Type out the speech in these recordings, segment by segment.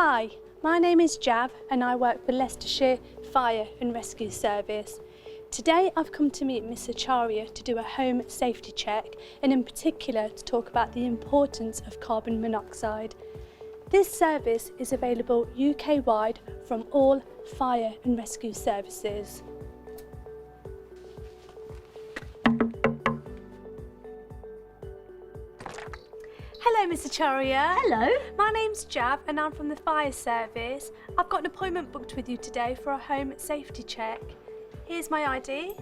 Hi, my name is Jav and I work for Leicestershire Fire and Rescue Service. Today I've come to meet Miss Acharya to do a home safety check and in particular to talk about the importance of carbon monoxide. This service is available UK-wide from all fire and rescue services. Hello Miss Acharya. Hello. My name's Jav and I'm from the fire service. I've got an appointment booked with you today for a home safety check. Here's my ID.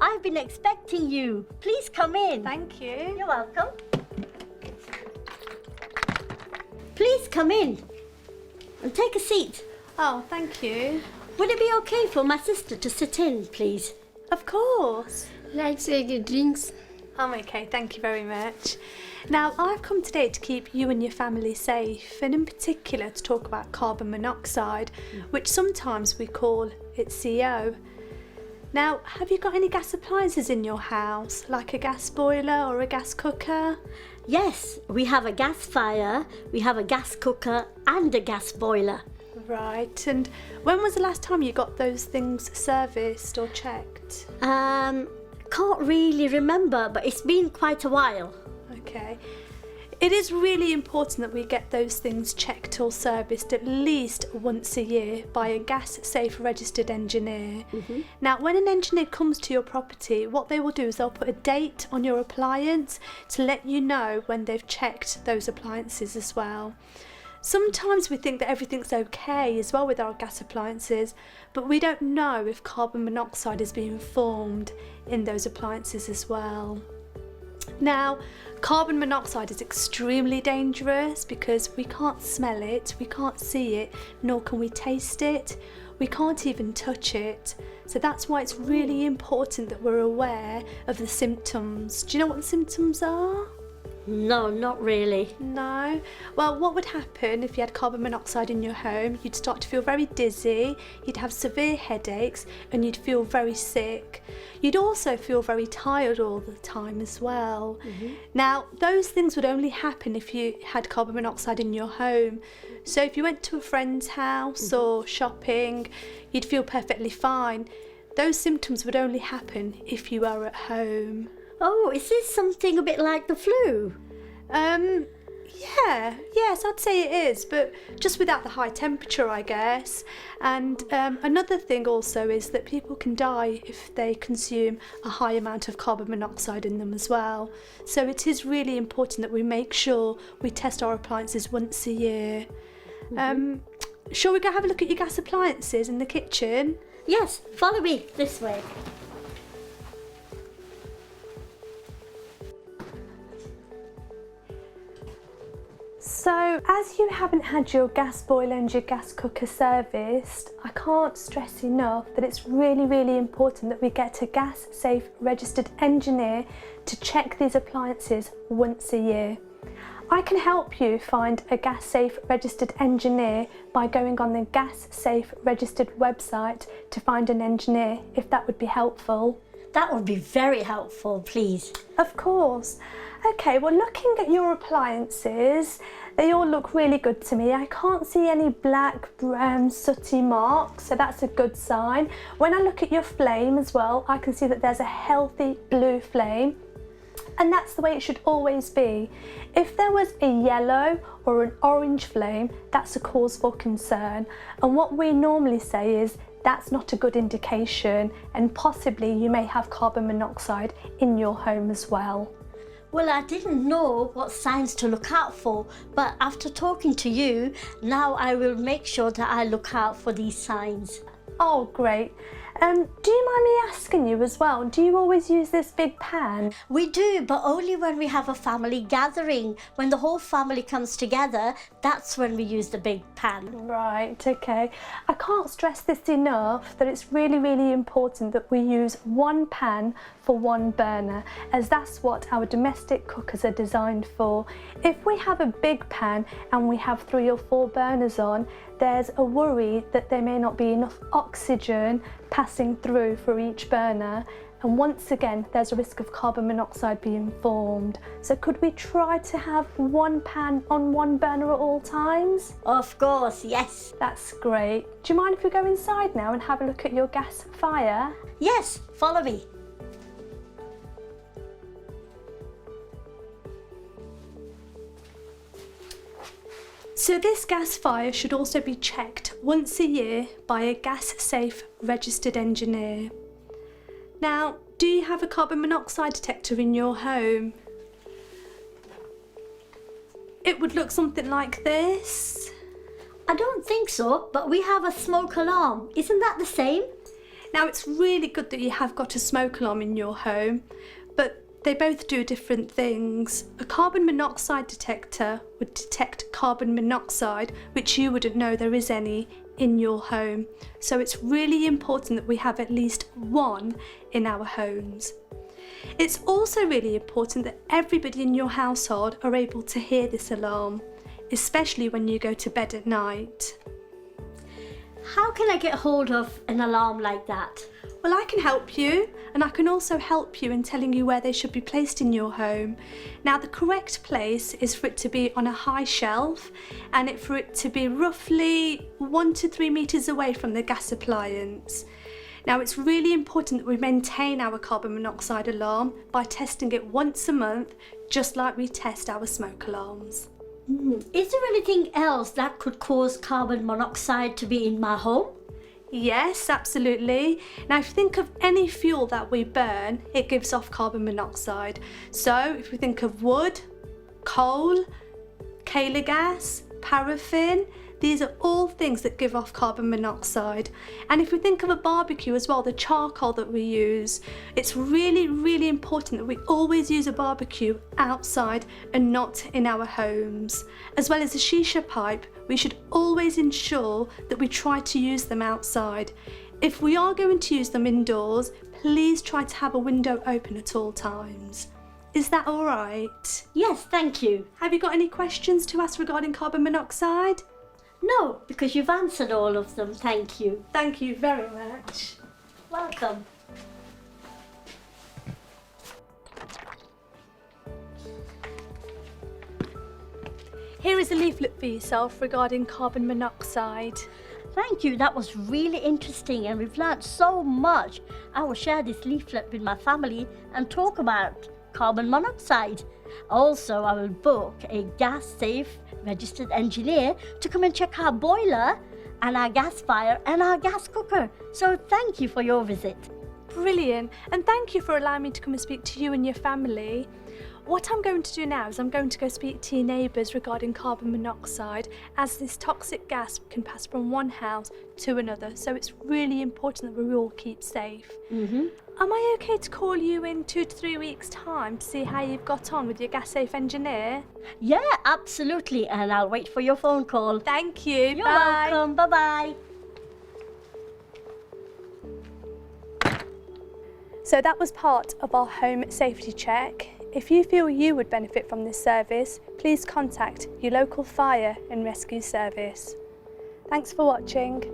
I've been expecting you. Please come in. Thank you. You're welcome. Please come in and take a seat. Oh, thank you. Would it be okay for my sister to sit in, please? Of course. Like say the drinks. I'm okay, thank you very much. Now, I've come today to keep you and your family safe, and in particular to talk about carbon monoxide, which sometimes we call it CO. Now, have you got any gas appliances in your house, like a gas boiler or a gas cooker? Yes, we have a gas fire, we have a gas cooker and a gas boiler. Right, and when was the last time you got those things serviced or checked? Can't really remember, but it's been quite a while. Okay. It is really important that we get those things checked or serviced at least once a year by a gas safe registered engineer. Now, when an engineer comes to your property, what they will do is they'll put a date on your appliance to let you know when they've checked those appliances as well. Sometimes we think that everything's okay as well with our gas appliances, but we don't know if carbon monoxide is being formed in those appliances as well. Now, carbon monoxide is extremely dangerous because we can't smell it, we can't see it, nor can we taste it. We can't even touch it. So that's why it's really important that we're aware of the symptoms. Do you know what the symptoms are? No, not really. No? Well, what would happen if you had carbon monoxide in your home? You'd start to feel very dizzy, you'd have severe headaches, and you'd feel very sick. You'd also feel very tired all the time as well. Now, those things would only happen if you had carbon monoxide in your home. So if you went to a friend's house or shopping, you'd feel perfectly fine. Those symptoms would only happen if you were at home. Oh, is this something a bit like the flu? Yes, I'd say it is, but just without the high temperature, I guess. And another thing also is that people can die if they consume a high amount of carbon monoxide in them as well. So it is really important that we make sure we test our appliances once a year. Shall we go have a look at your gas appliances in the kitchen? Yes, follow me this way. So, as you haven't had your gas boiler and your gas cooker serviced, I can't stress enough that it's really, really important that we get a gas safe registered engineer to check these appliances once a year. I can help you find a gas safe registered engineer by going on the gas safe registered website to find an engineer, if that would be helpful. That would be very helpful, please. Of course. Okay, well, looking at your appliances, they all look really good to me. I can't see any black, brown, sooty marks, so that's a good sign. When I look at your flame as well, I can see that there's a healthy blue flame, and that's the way it should always be. If there was a yellow or an orange flame, that's a cause for concern. And what we normally say is that's not a good indication, and possibly you may have carbon monoxide in your home as well. Well, I didn't know what signs to look out for, but after talking to you, now I will make sure that I look out for these signs. Oh, great. Do you mind me asking you as well, do you always use this big pan? We do, but only when we have a family gathering. When the whole family comes together, that's when we use the big pan. Right, okay. I can't stress this enough, that it's really, really important that we use one pan for one burner, as that's what our domestic cookers are designed for. If we have a big pan and we have 3 or 4 burners on, there's a worry that there may not be enough oxygen passing through for each burner, And once again, there's a risk of carbon monoxide being formed. So could we try to have one pan on one burner at all times? Of course, yes. That's great. Do you mind if we go inside now and have a look at your gas fire? Yes, follow me. So this gas fire should also be checked once a year by a gas safe registered engineer. Now, do you have a carbon monoxide detector in your home? It would look something like this. I don't think so, but we have a smoke alarm. Isn't that the same? Now, it's really good that you have got a smoke alarm in your home, but they both do different things. A carbon monoxide detector would detect carbon monoxide, which you wouldn't know there is any in your home. So it's really important that we have at least one in our homes. It's also really important that everybody in your household are able to hear this alarm, especially when you go to bed at night. How can I get hold of an alarm like that? Well, I can help you, and I can also help you in telling you where they should be placed in your home. Now, the correct place is for it to be on a high shelf, and for it to be roughly 1 to 3 meters away from the gas appliance. Now, it's really important that we maintain our carbon monoxide alarm by testing it once a month, just like we test our smoke alarms. Is there anything else that could cause carbon monoxide to be in my home? Yes, absolutely. Now, if you think of any fuel that we burn, it gives off carbon monoxide. So if we think of wood, coal, kaolin gas, paraffin, these are all things that give off carbon monoxide. And if we think of a barbecue as well, the charcoal that we use, it's really, really important that we always use a barbecue outside and not in our homes. As well as a shisha pipe, we should always ensure that we try to use them outside. If we are going to use them indoors, please try to have a window open at all times. Is that all right? Yes, thank you. Have you got any questions to ask regarding carbon monoxide? No, because you've answered all of them. Thank you. Thank you very much. Welcome. Here is a leaflet for yourself regarding carbon monoxide. Thank you. That was really interesting and we've learned so much. I will share this leaflet with my family and talk about carbon monoxide. Also, I will book a gas safe registered engineer to come and check our boiler and our gas fire and our gas cooker. So thank you for your visit. Brilliant, and thank you for allowing me to come and speak to you and your family. What I'm going to do now is I'm going to go speak to your neighbours regarding carbon monoxide, as this toxic gas can pass from one house to another, so it's really important that we all keep safe. Am I okay to call you in 2 to 3 weeks' time to see how you've got on with your gas safe engineer? Yeah, absolutely, and I'll wait for your phone call. Thank you. You're Bye. welcome. Bye-bye. So that was part of our home safety check. If you feel you would benefit from this service, please contact your local fire and rescue service. Thanks for watching.